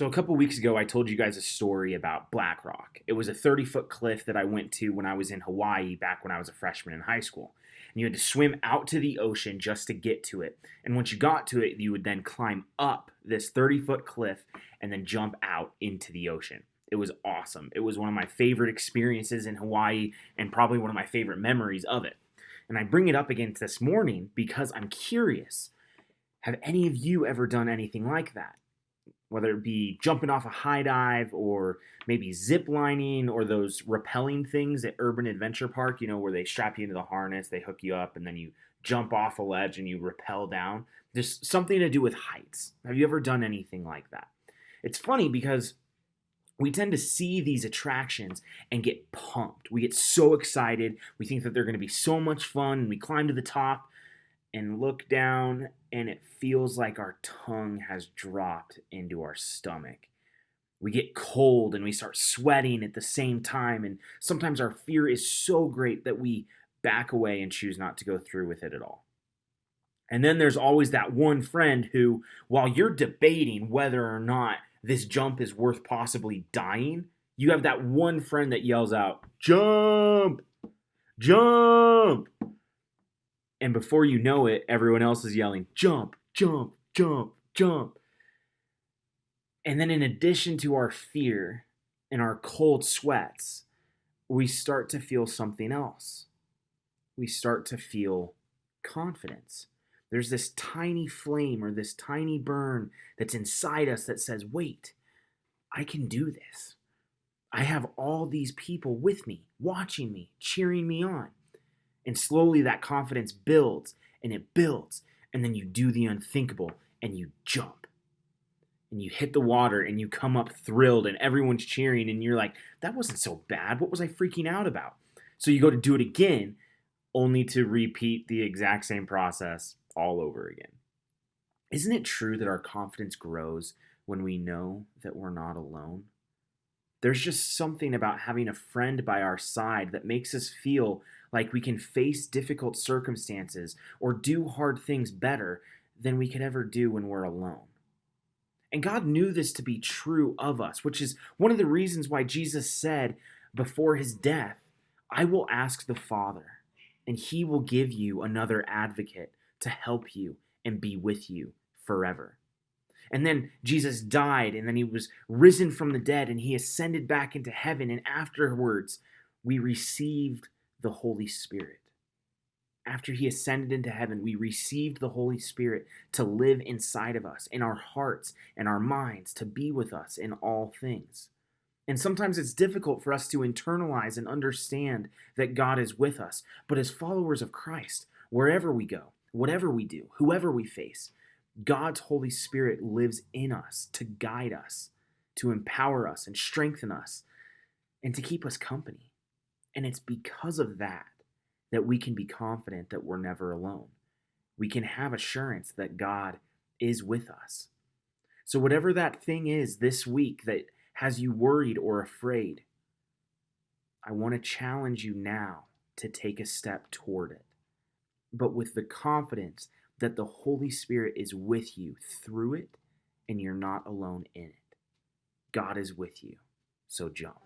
So a couple weeks ago, I told you guys a story about Black Rock. It was a 30-foot cliff that I went to when I was in Hawaii back when I was a freshman in high school. And you had to swim out to the ocean just to get to it. And once you got to it, you would then climb up this 30-foot cliff and then jump out into the ocean. It was awesome. It was one of my favorite experiences in Hawaii and probably one of my favorite memories of it. And I bring it up again this morning because I'm curious. Have any of you ever done anything like that? Whether it be jumping off a high dive or maybe zip lining or those rappelling things at Urban Adventure Park, where they strap you into the harness, they hook you up, and then you jump off a ledge and you rappel down. There's something to do with heights. Have you ever done anything like that? It's funny because we tend to see these attractions and get pumped. We get so excited. We think that they're going to be so much fun, and we climb to the top and look down, and it feels like our tongue has dropped into our stomach. We get cold and we start sweating at the same time, and sometimes our fear is so great that we back away and choose not to go through with it at all. And then there's always that one friend who, while you're debating whether or not this jump is worth possibly dying, you have that one friend that yells out, "Jump! Jump!" And before you know it, everyone else is yelling, "Jump, jump, jump, jump." And then in addition to our fear and our cold sweats, we start to feel something else. We start to feel confidence. There's this tiny flame or this tiny burn that's inside us that says, wait, I can do this. I have all these people with me, watching me, cheering me on. And slowly that confidence builds and it builds. And then you do the unthinkable and you jump. And you hit the water and you come up thrilled and everyone's cheering and you're like, that wasn't so bad. What was I freaking out about? So you go to do it again, only to repeat the exact same process all over again. Isn't it true that our confidence grows when we know that we're not alone? There's just something about having a friend by our side that makes us feel like we can face difficult circumstances or do hard things better than we could ever do when we're alone. And God knew this to be true of us, which is one of the reasons why Jesus said before his death, I will ask the Father, and he will give you another advocate to help you and be with you forever. And then Jesus died, and then he was risen from the dead, and he ascended back into heaven, and afterwards we received the Holy Spirit. After he ascended into heaven, we received the Holy Spirit to live inside of us, in our hearts and our minds, to be with us in all things. And sometimes it's difficult for us to internalize and understand that God is with us. But as followers of Christ, wherever we go, whatever we do, whoever we face, God's Holy Spirit lives in us to guide us, to empower us and strengthen us, and to keep us company. And it's because of that we can be confident that we're never alone. We can have assurance that God is with us. So whatever that thing is this week that has you worried or afraid, I want to challenge you now to take a step toward it, but with the confidence that the Holy Spirit is with you through it and you're not alone in it. God is with you, so jump.